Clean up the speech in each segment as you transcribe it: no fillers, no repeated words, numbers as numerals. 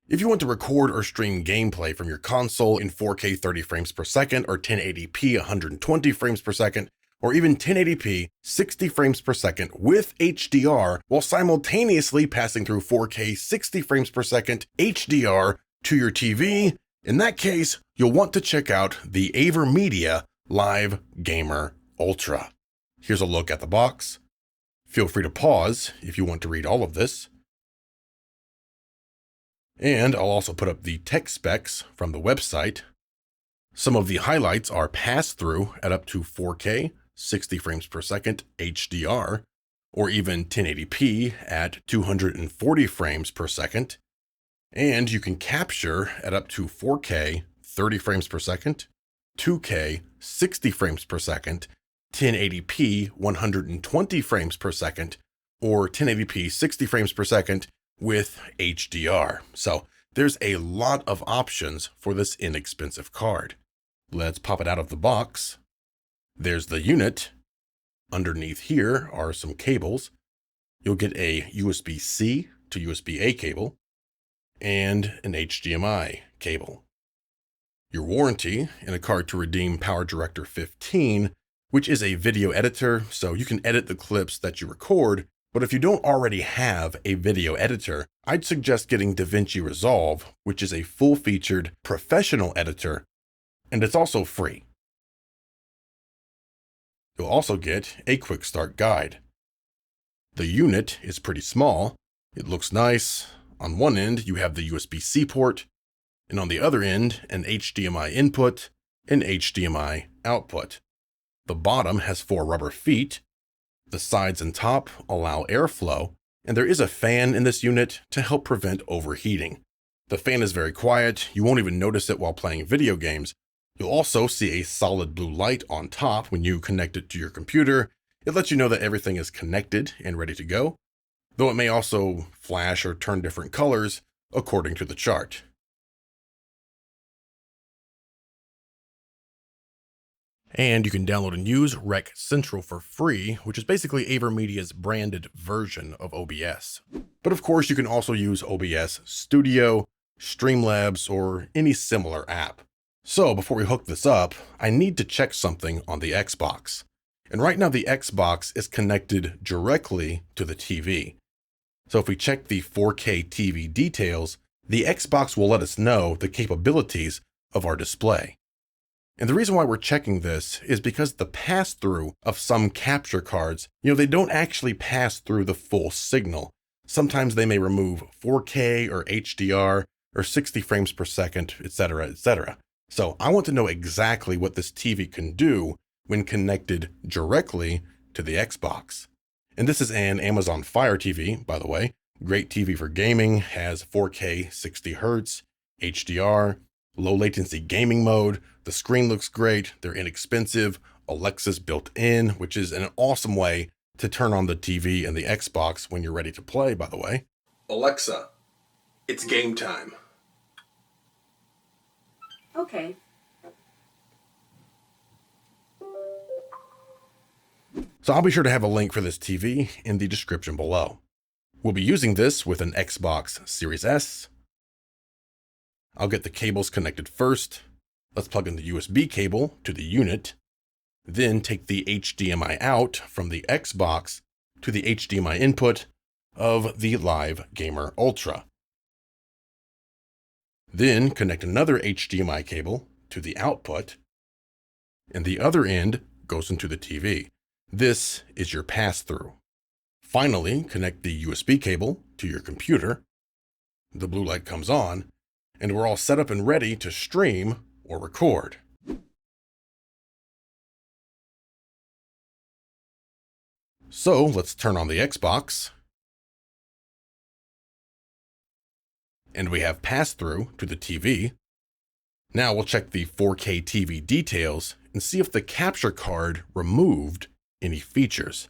If you want to record or stream gameplay from your console in 4K 30 frames per second or 1080p 120 frames per second, or even 1080p 60 frames per second with HDR while simultaneously passing through 4K 60 frames per second HDR to your TV, in that case, you'll want to check out the AVerMedia Live Gamer Ultra. Here's a look at the box. Feel free to pause if you want to read all of this. And I'll also put up the tech specs from the website. Some of the highlights are Pass-Thru at up to 4K, 60 frames per second HDR, or even 1080p at 240 frames per second. And you can capture at up to 4K, 30 frames per second, 2K, 60 frames per second, 1080p, 120 frames per second, or 1080p, 60 frames per second with HDR. So there's a lot of options for this inexpensive card. Let's pop it out of the box. There's the unit. Underneath here are some cables. You'll get a USB-C to USB-A cable and an HDMI cable. Your warranty and a card to redeem PowerDirector 15, which is a video editor, so you can edit the clips that you record. But if you don't already have a video editor, I'd suggest getting DaVinci Resolve, which is a full-featured professional editor, and it's also free. You'll also get a quick start guide. The unit is pretty small. It looks nice. On one end, you have the USB-C port, and on the other end, an HDMI input and HDMI output. The bottom has 4 rubber feet. The sides and top allow airflow, and there is a fan in this unit to help prevent overheating. The fan is very quiet. You won't even notice it while playing video games. You'll also see a solid blue light on top when you connect it to your computer. It lets you know that everything is connected and ready to go, though it may also flash or turn different colors according to the chart. And you can download and use RECentral for free, which is basically AVerMedia's branded version of OBS. But of course, you can also use OBS Studio, Streamlabs, or any similar app. So before we hook this up, I need to check something on the Xbox. And right now the Xbox is connected directly to the TV. So if we check the 4K TV details, the Xbox will let us know the capabilities of our display. And the reason why we're checking this is because the pass-through of some capture cards, they don't actually pass through the full signal. Sometimes they may remove 4K or HDR or 60 frames per second, etc., etc. So I want to know exactly what this TV can do when connected directly to the Xbox. And this is an Amazon Fire TV, by the way. Great TV for gaming, has 4K 60 Hz, HDR, low latency gaming mode. The screen looks great. They're inexpensive. Alexa's built in, which is an awesome way to turn on the TV and the Xbox when you're ready to play, by the way. Alexa, it's game time. Okay. So I'll be sure to have a link for this TV in the description below. We'll be using this with an Xbox Series S. I'll get the cables connected first. Let's plug in the USB cable to the unit, then take the HDMI out from the Xbox to the HDMI input of the Live Gamer Ultra. Then connect another HDMI cable to the output, and the other end goes into the TV. This is your pass-through. Finally, connect the USB cable to your computer. The blue light comes on, and we're all set up and ready to stream or record. So let's turn on the Xbox. And we have pass-through to the TV. Now we'll check the 4K TV details and see if the capture card removed any features.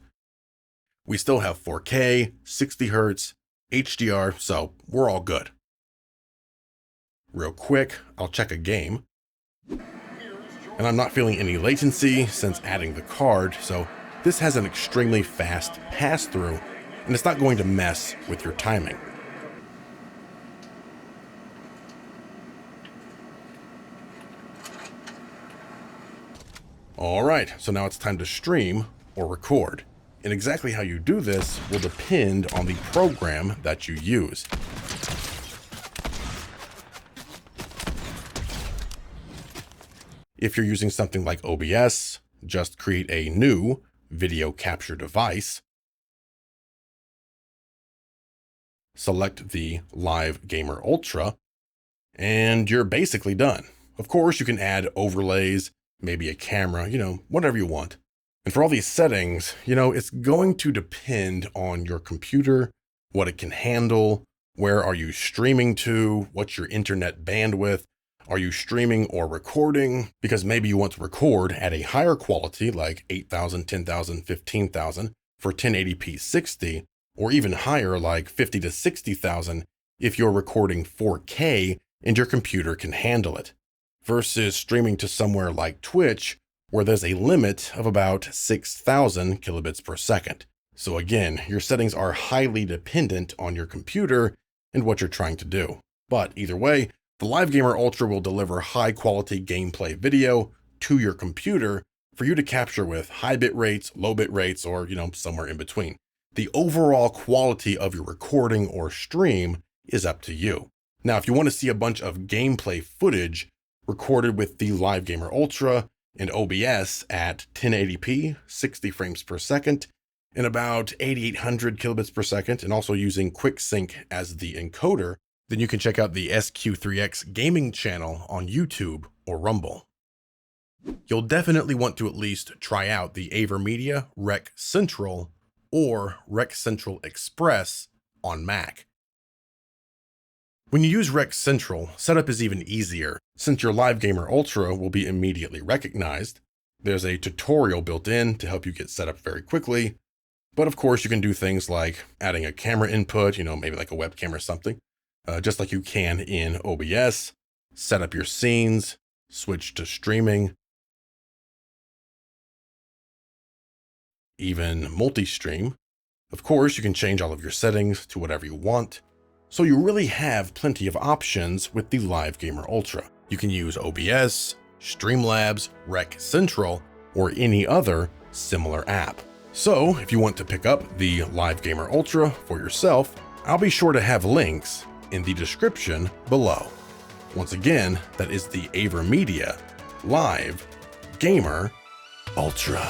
We still have 4K, 60 Hz, HDR, so we're all good. Real quick, I'll check a game. And I'm not feeling any latency since adding the card, so this has an extremely fast pass-through, and it's not going to mess with your timing. All right, so now it's time to stream or record. And exactly how you do this will depend on the program that you use. If you're using something like OBS, just create a new video capture device. Select the Live Gamer Ultra, and you're basically done. Of course, you can add overlays, maybe a camera, whatever you want. And for all these settings, it's going to depend on your computer, what it can handle, where are you streaming to, what's your internet bandwidth, are you streaming or recording? Because maybe you want to record at a higher quality, like 8,000, 10,000, 15,000 for 1080p 60, or even higher, like 50 to 60,000 if you're recording 4K and your computer can handle it, versus streaming to somewhere like Twitch, where there's a limit of about 6,000 kilobits per second. So again, your settings are highly dependent on your computer and what you're trying to do. But either way, the Live Gamer Ultra will deliver high quality gameplay video to your computer for you to capture with high bit rates, low bit rates, or somewhere in between. The overall quality of your recording or stream is up to you. Now, if you want to see a bunch of gameplay footage recorded with the Live Gamer Ultra and OBS at 1080p, 60 frames per second, and about 8800 kilobits per second, and also using QuickSync as the encoder, then you can check out the SQ3X gaming channel on YouTube or Rumble. You'll definitely want to at least try out the AVerMedia RECentral or RECentral Express on Mac. When you use RECentral, setup is even easier since your Live Gamer Ultra will be immediately recognized. There's a tutorial built in to help you get set up very quickly. But of course, you can do things like adding a camera input, maybe like a webcam or something, just like you can in OBS, set up your scenes, switch to streaming, even multi-stream. Of course, you can change all of your settings to whatever you want. So you really have plenty of options with the Live Gamer Ultra. You can use OBS, Streamlabs, RECentral, or any other similar app. So if you want to pick up the Live Gamer Ultra for yourself, I'll be sure to have links in the description below. Once again, that is the AVerMedia Live Gamer Ultra.